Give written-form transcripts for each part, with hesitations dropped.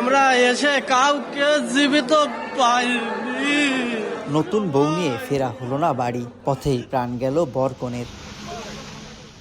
আমরা এসে কাউকে জীবিত পাইনি। নতুন বউ নিয়ে ফেরা হলো না বাড়ি, পথেই প্রাণ গেল বর কনের।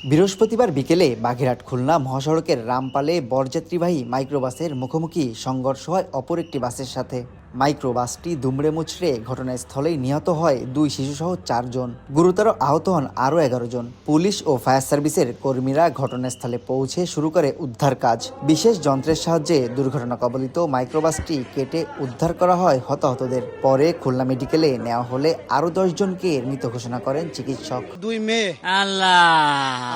বৃহস্পতিবার বিকেলে বাগেরহাট খুলনা মহাসড়কের রামপালে বরযাত্রীবাহী মাইক্রোবাসের মুখোমুখি সংঘর্ষ হয় অপর একটি বাসের সাথে। মাইক্রোবাসটি দুমড়ে মুচড়ে ঘটনাস্থলেই নিহত হয় 2 শিশুসহ 4 জন, গুরুতর আহত হন আরও 11 জন। পুলিশ ও ফায়ার সার্ভিসের কর্মীরা ঘটনাস্থলে পৌঁছে শুরু করে উদ্ধার কাজ। বিশেষ যন্ত্রের সাহায্যে দুর্ঘটনা কবলিত মাইক্রোবাসটি কেটে উদ্ধার করা হয় হতাহতদের। পরে খুলনা মেডিকেলে নেওয়া হলে আরও 10 জনকে মৃত ঘোষণা করেন চিকিৎসক। 2 মেয়ে আল্লাহ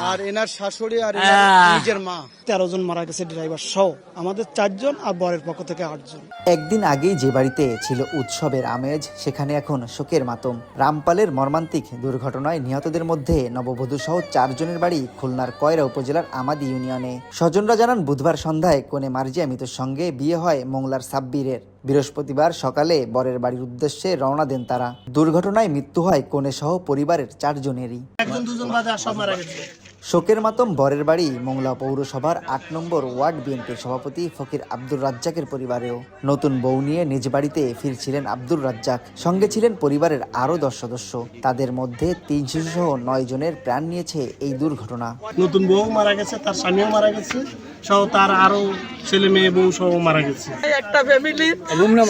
আর এনার শাশুড়ি আর এনার নিজের মা, 13 জন মারা গেছে ড্রাইভার সহ। আমাদের 4 জন আর বরের পক্ষ থেকে 8 জন। একদিন আগেই যে বাড়িতে ছিল উৎসবের আমেজ, সেখানে এখন শোকের মাতম। রামপালের মর্মান্তিক দুর্ঘটনায় নিহতদের মধ্যে নববধূ সহ 4 জনের বাড়ি খুলনার কয়রা উপজেলার আমাদি ইউনিয়নে। স্বজনরা জানান, বুধবার সন্ধ্যায় কনে মার্জিয়া মিতুর সঙ্গে বিয়ে হয় মোংলার সাব্বিরের। বৃহস্পতিবার সকালে বরের বাড়ির উদ্দেশ্যে রওনা দেন তারা। দুর্ঘটনায় মৃত্যু হয় কনে সহ পরিবারের 4 জনেরই। একজন দুজন বাদে সব মারা গেছে। শোকের মাতম বরের বাড়ি মোংলা পৌরসভার 8 নম্বর ওয়ার্ড বিএনপির সভাপতি ফকির আব্দুর রাজ্জাকের পরিবারেও। নতুন বউ নিয়ে নিজ বাড়িতে ফিরছিলেন আব্দুর রাজ্জাক, সঙ্গে ছিলেন পরিবারের আরও 10 সদস্য। তাদের মধ্যে 3 শিশু সহ 9 জনের প্রাণ নিয়েছে এই দুর্ঘটনা। নতুন বউ মারা গেছে, তার স্বামীও মারা গেছে, সহ তার আরো ছেলে মেয়ে বউ সহ মারা গেছে। একটা ফ্যামিলি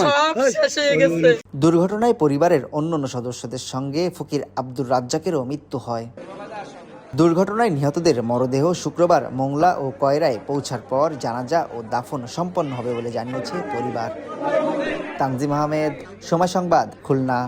সব শেষ হয়ে গেছে। দুর্ঘটনায় পরিবারের অন্যান্য সদস্যদের সঙ্গে ফকির আব্দুর রাজ্জাকেরও মৃত্যু হয়। দুর্ঘটনায় নিহতদের মরদেহ শুক্রবার মোংলা ও কয়রায় পৌঁছার পর জানাজা ও দাফন সম্পন্ন হবে বলে জানিয়েছে পরিবার। তানজিম আহমেদ, সময় সংবাদ, খুলনা।